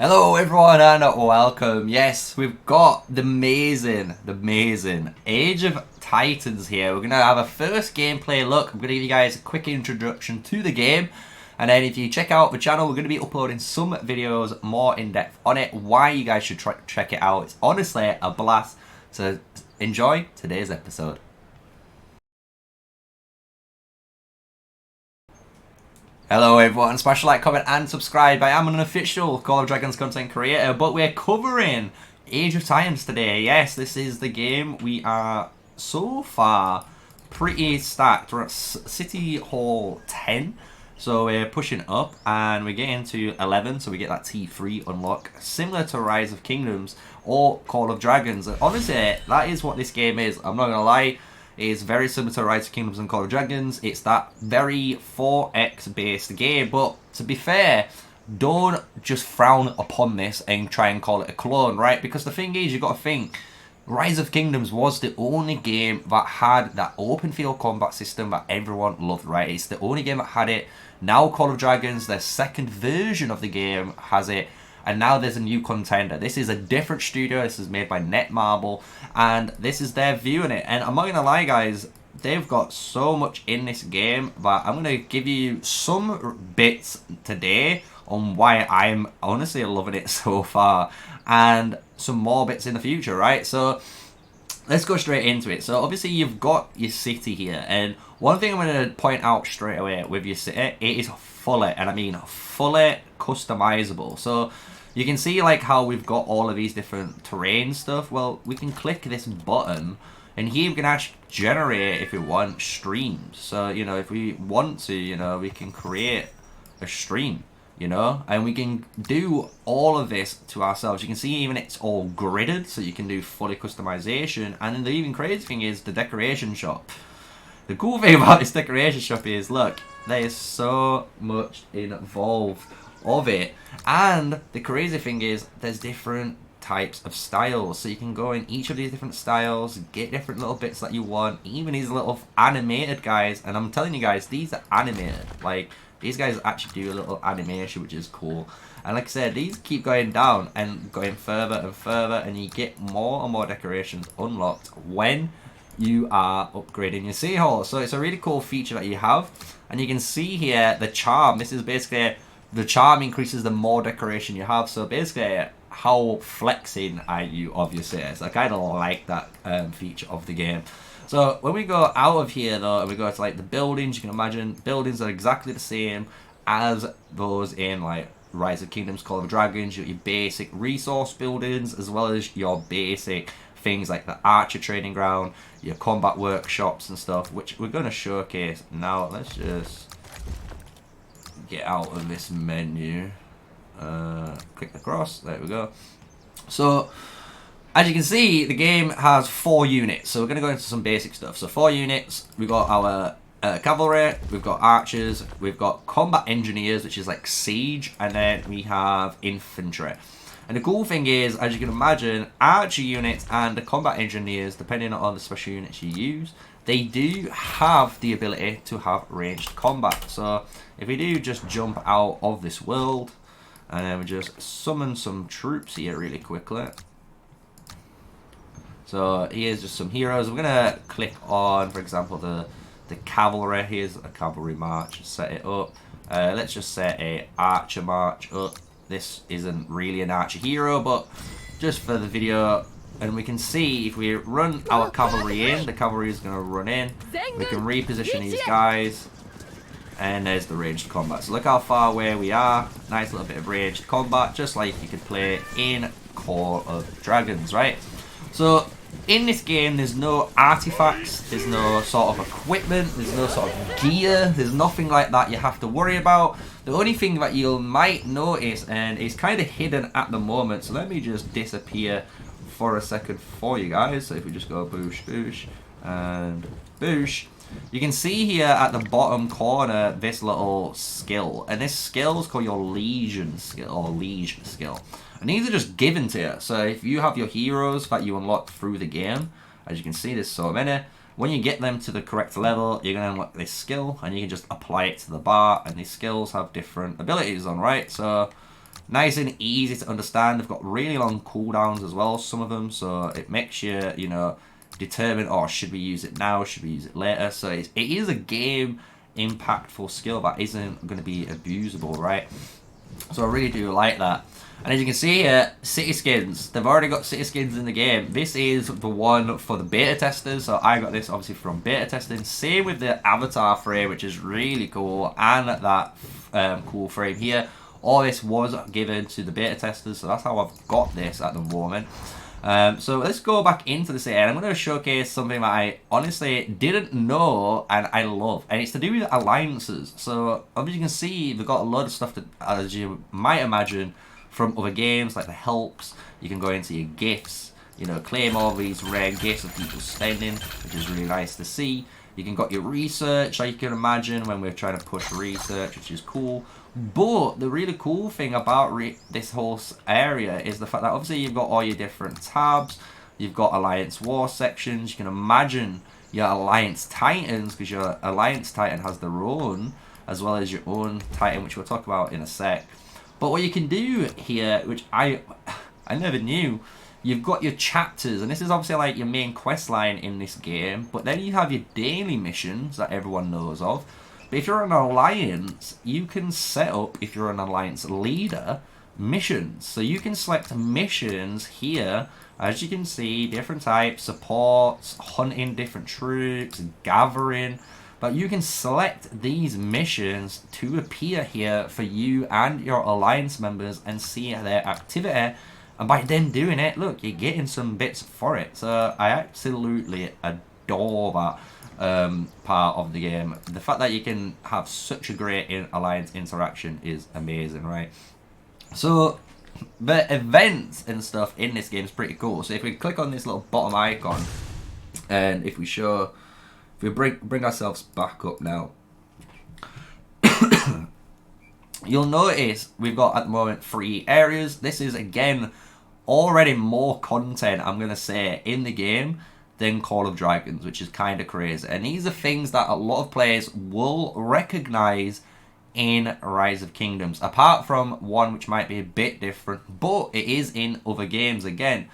Hello everyone and welcome. Yes, we've got the amazing Age of Titans here. We're going to have a first gameplay look. I'm going to give you guys a quick introduction to the game. And then if you check out the channel, we're going to be uploading some videos more in depth on it. Why you guys should check it out. It's honestly a blast. So enjoy today's episode. Hello everyone, smash a like, comment and subscribe. I am an official Call of Dragons content creator, but we're covering Age of Titans today. Yes, this is the game. We are so far pretty stacked. We're at City Hall 10, so we're pushing up and we're getting to 11, so we get that T3 unlock, similar to Rise of Kingdoms or Call of Dragons. Honestly, that is what this game is. I'm not going to lie. Is very similar to Rise of Kingdoms and Call of Dragons. It's that very 4X based game, but to be fair, don't just frown upon this and try and call it a clone, right? Because the thing is, you've got to think, Rise of Kingdoms was the only game that had that open field combat system that everyone loved, right? It's the only game that had it. Now Call of Dragons, their second version of the game, has it. And now there's a new contender. This is a different studio. This is made by Netmarble. And this is their view on it. And I'm not going to lie, guys. They've got so much in this game that I'm going to give you some bits today on why I'm honestly loving it so far. And some more bits in the future, right? So let's go straight into it. So obviously you've got your city here. And one thing I'm going to point out straight away with your city, it is fully, and I mean fully customizable. So you can see like how we've got all of these different terrain stuff. Well, we can click this button and here we can actually generate, if we want, streams. So, you know, if we want to, you know, we can create a stream, you know, and we can do all of this to ourselves. You can see even it's all gridded, so you can do fully customization. And then the even crazy thing is the decoration shop. The cool thing about this decoration shop is, look, there is so much involved of it. And the crazy thing is, there's different types of styles. So you can go in each of these different styles, get different little bits that you want. Even these little animated guys. And I'm telling you guys, these are animated. Like, these guys actually do a little animation, which is cool. And like I said, these keep going down and going further and further. And you get more and more decorations unlocked when you are upgrading your city hall. So it's a really cool feature that you have. And you can see here the charm. This is basically, the charm increases the more decoration you have. So basically, how flexing are you of your city? So I kind of like that feature of the game. So when we go out of here though, and we go to like the buildings, you can imagine buildings are exactly the same as those in like Rise of Kingdoms, Call of Dragons. You got your basic resource buildings as well as your basic things like the archer training ground, your combat workshops and stuff, which we're going to showcase now. Let's just get out of this menu, click across, there we go. So as you can see, the game has 4 units, so we're going to go into some basic stuff. So 4 units, we've got our cavalry, we've got archers, we've got combat engineers, which is like siege, and then we have infantry. And the cool thing is, as you can imagine, archer units and the combat engineers, depending on the special units you use, they do have the ability to have ranged combat. So if we do just jump out of this world, and then we just summon some troops here really quickly. So here's just some heroes. We're going to click on, for example, the cavalry. Here's a cavalry march, set it up. Let's just set a archer march up. This isn't really an archer hero, but just for the video. And we can see if we run our cavalry in, the cavalry is going to run in. We can reposition these guys. And there's the ranged combat. So look how far away we are. Nice little bit of ranged combat, just like you could play in Call of Dragons, right? So in this game, there's no artifacts, there's no sort of equipment, there's no sort of gear, there's nothing like that you have to worry about. The only thing that you might notice, and it's kind of hidden at the moment, so let me just disappear for a second for you guys. So if we just go boosh, boosh, and boosh, you can see here at the bottom corner this little skill, and this skill is called your Legion skill, or Leige skill. And these are just given to you. So if you have your heroes that you unlock through the game, as you can see, there's so many. When you get them to the correct level, you're going to unlock this skill, and you can just apply it to the bar, and these skills have different abilities on, right? So Nice and easy to understand. They've got really long cooldowns as well, some of them, so it makes you, you know, determine, oh, should we use it now, should we use it later? So it is a game impactful skill that isn't going to be abusable, right? So I really do like that. And as you can see here, city skins. They've already got city skins in the game. This is the one for the beta testers. So I got this obviously from beta testing. Same with the avatar frame, which is really cool. And that cool frame here. All this was given to the beta testers. So that's how I've got this at the moment. So let's go back into the city, and I'm going to showcase something that I honestly didn't know and I love, and it's to do with alliances. So as you can see, they've got a lot of stuff that, as you might imagine, from other games, like the helps. You can go into your gifts, you know, claim all these rare gifts of people spending, which is really nice to see. You can got your research, like you can imagine, when we're trying to push research, which is cool. But the really cool thing about this whole area is the fact that obviously you've got all your different tabs. You've got Alliance War sections. You can imagine your Alliance Titans, because your Alliance Titan has their own, as well as your own Titan, which we'll talk about in a sec. But what you can do here, which I never knew, you've got your chapters, and this is obviously like your main quest line in this game, but then you have your daily missions that everyone knows of. But if you're an alliance, you can set up, if you're an alliance leader, missions. So you can select missions here, as you can see, different types, supports, hunting different troops, gathering. But you can select these missions to appear here for you and your alliance members and see their activity. And by them doing it, look, you're getting some bits for it. So I absolutely adore that part of the game. The fact that you can have such a great alliance interaction is amazing, right? So the events and stuff in this game is pretty cool. So if we click on this little bottom icon, and if we bring ourselves back up now, you'll notice we've got at the moment 3 areas. This is again already more content, I'm gonna say, in the game than Call of Dragons, which is kind of crazy. And these are things that a lot of players will recognize in Rise of Kingdoms, apart from one which might be a bit different, but it is in other games again.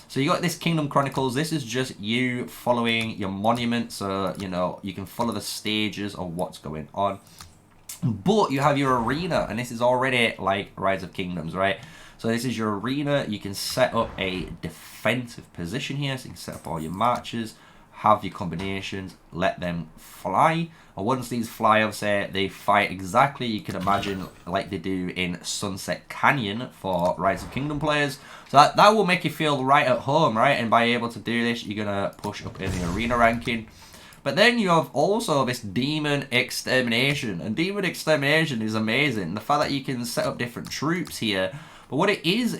So you got this Kingdom Chronicles. This is just you following your monuments, so you know you can follow the stages of what's going on. But you have your arena, and this is already like Rise of Kingdoms, right? So this is your arena. You can set up a defensive position here, so you can set up all your marches, have your combinations, let them fly. And once these fly, obviously, they fight exactly, you can imagine, like they do in Sunset Canyon for Rise of Kingdom players. So that will make you feel right at home, right? And by able to do this, you're going to push up in the arena ranking. But then you have also this Demon Extermination. And Demon Extermination is amazing. The fact that you can set up different troops here. But what it is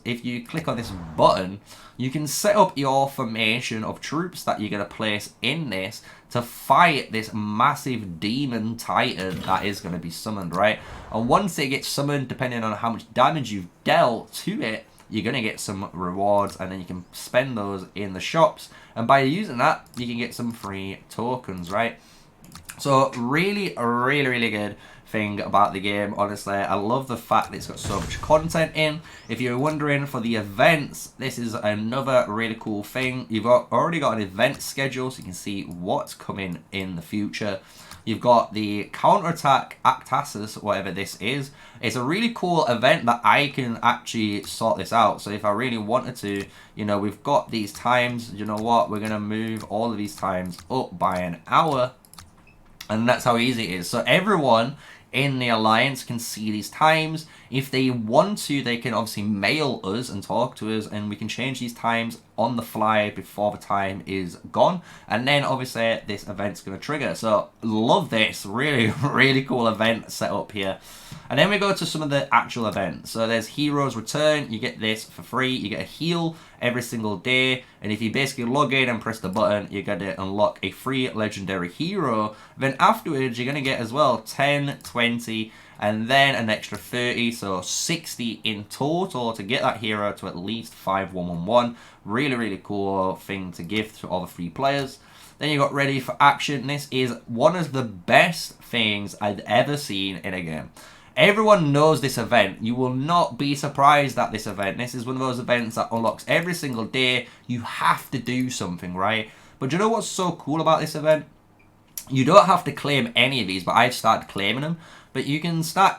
if you click on this button, you can set up your formation of troops that you're going to place in this to fight this massive demon titan that is going to be summoned, right? And once it gets summoned, depending on how much damage you've dealt to it, you're going to get some rewards, and then you can spend those in the shops. And by using that, you can get some free tokens, right? So really good thing about the game. Honestly, I love the fact that it's got so much content in. If you're wondering for the events, this is another really cool thing. You've already got an event schedule, so you can see what's coming in the future. You've got the counterattack Actasis, whatever this is. It's a really cool event that I can actually sort this out. So if I really wanted to, you know, we've got these times. You know what? We're going to move all of these times up by an hour. And that's how easy it is. So everyone in the Alliance can see these times. If they want to, they can obviously mail us and talk to us, and we can change these times on the fly before the time is gone. And then obviously this event's going to trigger. So love this. Really cool event set up here. And then we go to some of the actual events. So there's Heroes Return. You get this for free. You get a heal every single day. And if you basically log in and press the button, you're going to unlock a free legendary hero. Then afterwards, you're going to get as well 10, 20, and then an extra 30, so 60 in total to get that hero to at least 5-1-1-1. Really cool thing to give to all the free players. Then you got Ready for Action. This is one of the best things I've ever seen in a game. Everyone knows this event. You will not be surprised at this event. This is one of those events that unlocks every single day. You have to do something, right? But do you know what's so cool about this event? You don't have to claim any of these, but I've started claiming them. But you can start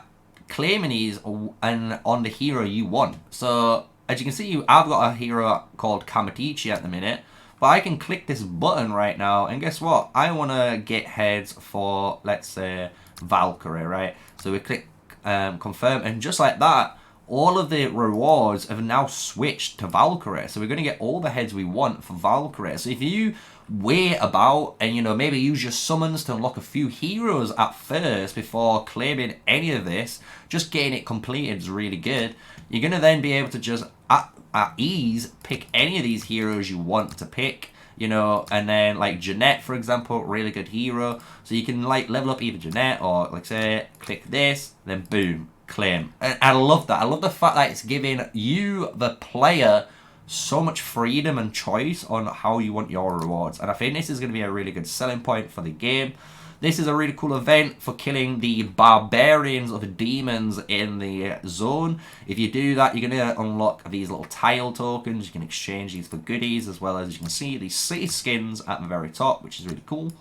claiming these and on the hero you want. So, as you can see, I've got a hero called Kamatichi at the minute. But I can click this button right now, and guess what? I want to get heads for, let's say, Valkyrie, right? So we click confirm, and just like that, all of the rewards have now switched to Valkyrie. So we're going to get all the heads we want for Valkyrie. So if you wait about and, you know, maybe use your summons to unlock a few heroes at first before claiming any of this, just getting it completed is really good. You're going to then be able to just, at ease, pick any of these heroes you want to pick. You know, and then like Jeanette, for example, really good hero. So you can like level up either Jeanette or, like, say, click this, then boom, claim. And I love that. I love the fact that it's giving you, the player, so much freedom and choice on how you want your rewards. And I think this is going to be a really good selling point for the game. This is a really cool event for killing the barbarians of demons in the zone. If you do that, you're going to unlock these little tile tokens. You can exchange these for goodies, as well as you can see these city skins at the very top, which is really cool.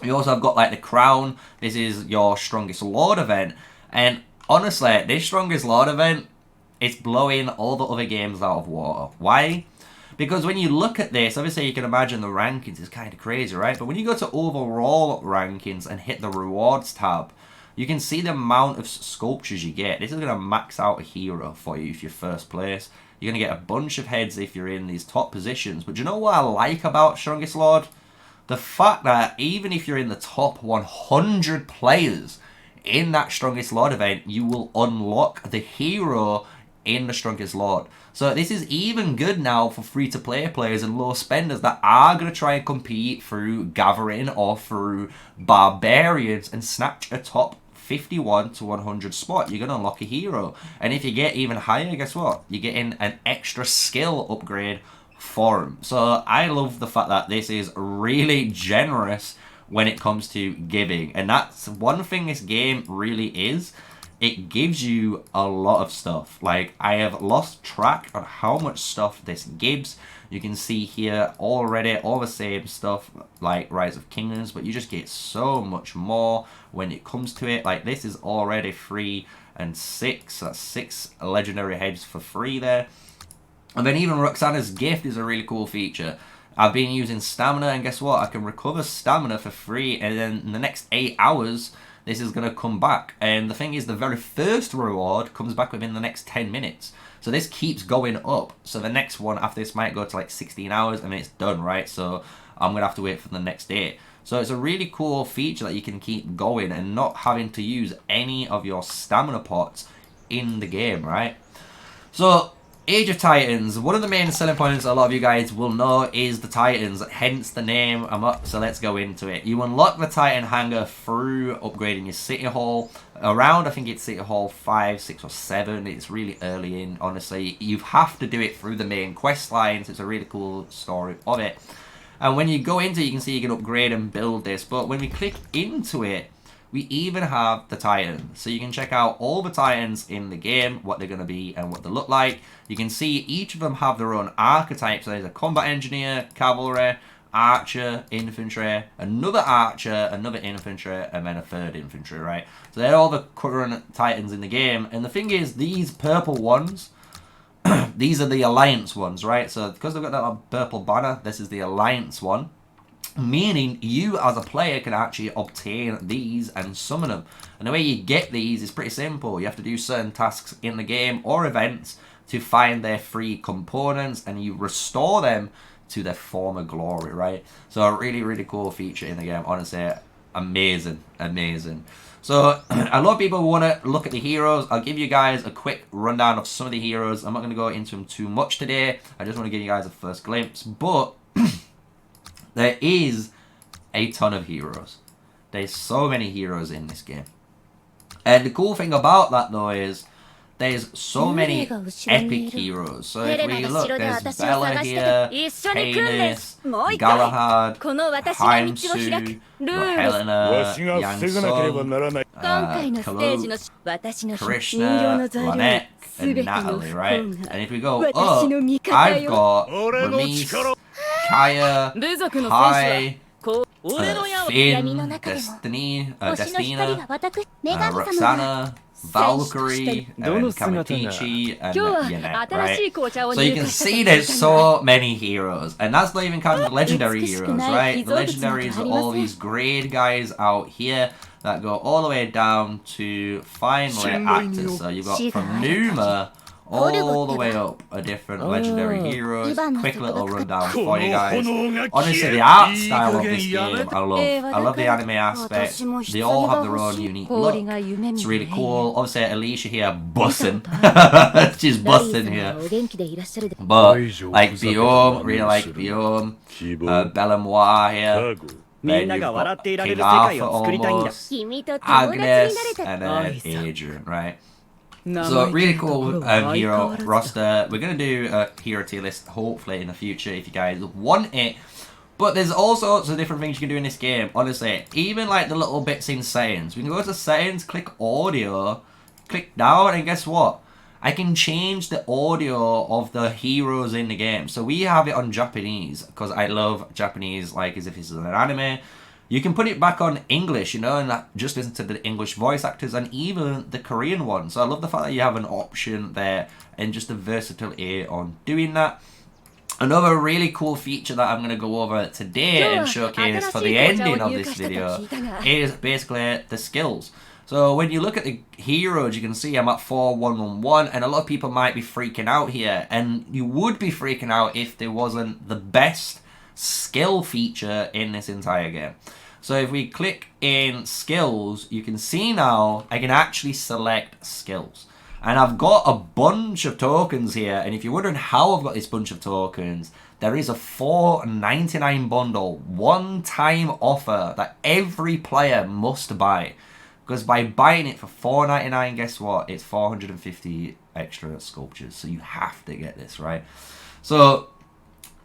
You also have got like the crown. This is your strongest lord event. And honestly, this strongest lord event, it's blowing all the other games out of water. Why? Because when you look at this, obviously you can imagine the rankings is kind of crazy, right? But when you go to overall rankings and hit the rewards tab, you can see the amount of sculptures you get. This is going to max out a hero for you if you're first place. You're going to get a bunch of heads if you're in these top positions. But do you know what I like about Strongest Lord? The fact that even if you're in the top 100 players in that Strongest Lord event, you will unlock the hero in the Strongest Lord. So this is even good now for free-to-play players and low spenders that are going to try and compete through Gathering or through Barbarians and snatch a top 51 to 100 spot. You're going to unlock a hero. And if you get even higher, guess what? You're getting an extra skill upgrade for them. So I love the fact that this is really generous when it comes to giving. And that's one thing this game really is. It gives you a lot of stuff. Like, I have lost track on how much stuff this gives. You can see here already all the same stuff like Rise of Kingdoms, but you just get so much more when it comes to it. Like, this is already 3 and 6. That's 6 legendary heads for free there. And then even Roxana's Gift is a really cool feature. I've been using stamina, and guess what? I can recover stamina for free, and then in the next 8 hours, this is going to come back. And the thing is, the very first reward comes back within the next 10 minutes. So this keeps going up. So the next one after this might go to like 16 hours and then it's done, right? So I'm going to have to wait for the next day. So it's a really cool feature that you can keep going and not having to use any of your stamina pots in the game, right? So Age of Titans, one of the main selling points a lot of you guys will know is the Titans, hence the name. So let's go into it. You unlock the Titan Hangar through upgrading your City Hall. Around, I think it's City Hall 5, 6 or 7. It's really early in, honestly. You have to do it through the main quest lines. It's a really cool story of it. And when you go into it, you can see you can upgrade and build this. But when we click into it, we even have the Titans. So you can check out all the Titans in the game, what they're going to be and what they look like. You can see each of them have their own archetypes. So there's a combat engineer, cavalry, archer, infantry, another archer, another infantry, and then a third infantry, right? So they're all the current Titans in the game. And the thing is, these purple ones, these are the Alliance ones, right? So because they've got that purple banner, this is the Alliance one. Meaning you as a player can actually obtain these and summon them. And the way you get these is pretty simple. You have to do certain tasks in the game or events to find their free components, and you restore them to their former glory, right? So a really, really cool feature in the game. Honestly, amazing, amazing. So a lot of people want to look at the heroes. I'll give you guys a quick rundown of some of the heroes. I'm not going to go into them too much today. I just want to give you guys a first glimpse. But there is a ton of heroes. There's so many heroes in this game. And the cool thing about that, though, is there's so many epic heroes. So if we look, there's Bella here, Canis, Galahad, Heimsu, Helena, Yansun, Krishna, Lynette, and Natalie, right? And if we go up, I've got Ramis, Kaya, Kai, Finn, Destina, Roxana, Valkyrie, Kamitichi, and Yanette, right? So you can see there's so many heroes, and that's not even counting the legendary heroes, right? The legendaries are all these grade guys out here that go all the way down to finally actors. So you've got from Numa all the way up a different legendary heroes. Quick little rundown for you guys. Honestly, the art style of this game I love. I love the anime aspect. They all have their own unique look. It's really cool. Obviously Alicia here busting. She's busting here. But like Biome, really like Biome. Bella Moi here. Then you've got King Arthur almost, Agnes, and then Adrian, right? So really cool hero roster. We're going to do a hero tier list hopefully in the future if you guys want it. But there's all sorts of different things you can do in this game, honestly. Even like the little bits in settings. We can go to settings, click audio, click down, and guess what? I can change the audio of the heroes in the game. So we have it on Japanese because I love Japanese like as if this is an anime. You can put it back on English, you know, and just listen to the English voice actors and even the Korean one. So I love the fact that you have an option there and just the versatility on doing that. Another really cool feature that I'm going to go over today and showcase for the ending of this video is basically the skills. So when you look at the heroes, you can see I'm at 4111, and a lot of people might be freaking out here. And you would be freaking out if there wasn't the best skill feature in this entire game. So if we click in skills, you can see now I can actually select skills. And I've got a bunch of tokens here, and if you're wondering how I've got this bunch of tokens, there is a $4.99 bundle, one-time offer that every player must buy. Because by buying it for $4.99, guess what? It's 450 extra sculptures, so you have to get this, right? So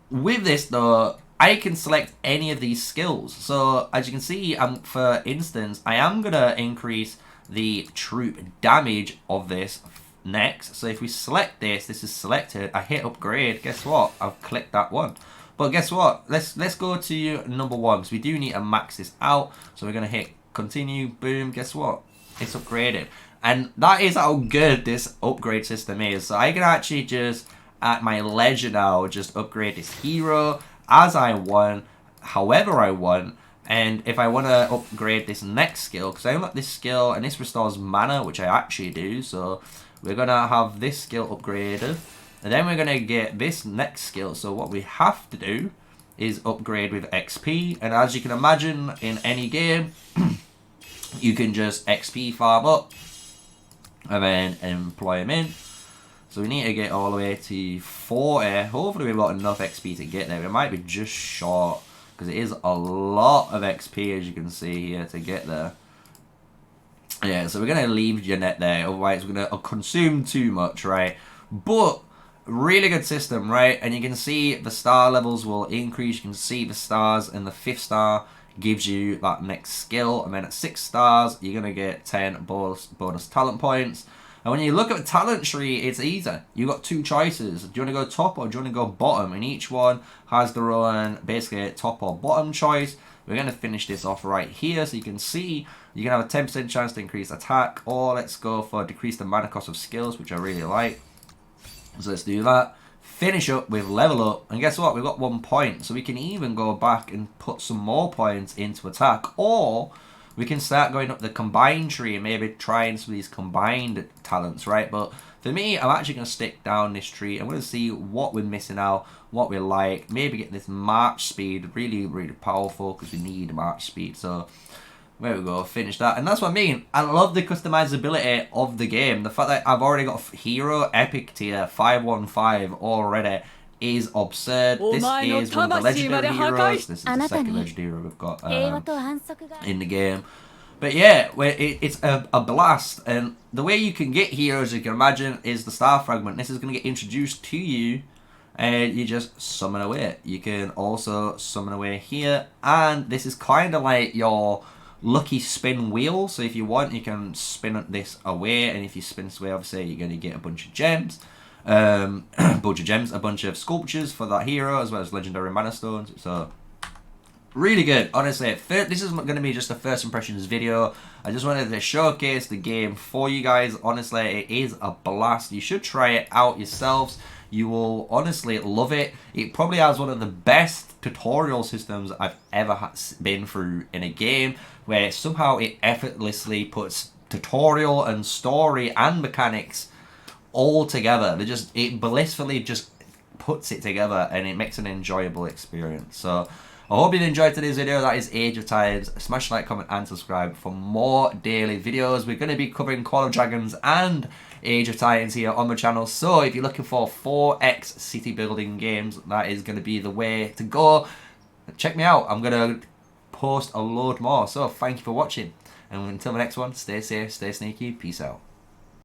with this though, I can select any of these skills. So as you can see, for instance, I am going to increase the troop damage of this next. So if we select this, this is selected, I hit upgrade, guess what? I've clicked that one. But guess what? Let's go to number one, because we do need to max this out. So we're going to hit continue, boom, guess what? It's upgraded. And that is how good this upgrade system is. So I can actually just, at my leisure now, just upgrade this hero as I want, however I want. And if I want to upgrade this next skill, because I unlock this skill and this restores mana, which I actually do. So we're going to have this skill upgraded. And then we're going to get this next skill. So what we have to do is upgrade with XP. And as you can imagine, in any game, you can just XP farm up and then employ them in. So we need to get all the way to 40. Hopefully we've got enough XP to get there. We might be just short, because it is a lot of XP, as you can see here, to get there. Yeah, so we're going to leave Jeanette there, otherwise we're going to consume too much, right? But really good system, right? And you can see the star levels will increase. You can see the stars, and the 5th star gives you that next skill. And then at 6 stars, you're going to get 10 bonus talent points. And when you look at the talent tree, it's easy. You've got 2 choices. Do you want to go top or do you want to go bottom? And each one has their own, basically, top or bottom choice. We're going to finish this off right here. So you can see you can have a 10% chance to increase attack. Or let's go for decrease the mana cost of skills, which I really like. So let's do that. Finish up with level up. And guess what? We've got 1 point. So we can even go back and put some more points into attack. Or we can start going up the combined tree and maybe trying some of these combined talents, right? But for me, I'm actually going to stick down this tree. I'm going to see what we're missing out, what we like. Maybe get this march speed, really, really powerful, because we need march speed. So there we go, finish that. And that's what I mean. I love the customizability of the game. The fact that I've already got hero epic tier 515 already is absurd. This is one of the legendary heroes. This is the second legendary hero we've got in the game. But yeah, it's a blast. And the way you can get here, as you can imagine, is the star fragment. This is going to get introduced to you, and you just summon away. You can also summon away here, and this is kind of like your lucky spin wheel. So if you want, you can spin this away, and if you spin this away, obviously you're going to get a bunch of gems. A bunch of sculptures for that hero, as well as legendary mana stones. So really good, honestly. This is going to be just a first impressions video. I just wanted to showcase the game for you guys. Honestly, it is a blast. You should try it out yourselves. You will honestly love it. It probably has one of the best tutorial systems I've ever been through in a game, where somehow it effortlessly puts tutorial and story and mechanics all together. It blissfully just puts it together, and it makes an enjoyable experience. So I hope you enjoyed today's video. That is Age of Times. Smash like, comment, and subscribe for more daily videos. We're going to be covering Call of Dragons and Age of Titans here on the channel. So if you're looking for 4X city building games, that is going to be the way to go. Check me out. I'm going to post a load more. So thank you for watching. And until the next one, stay safe, stay sneaky. Peace out.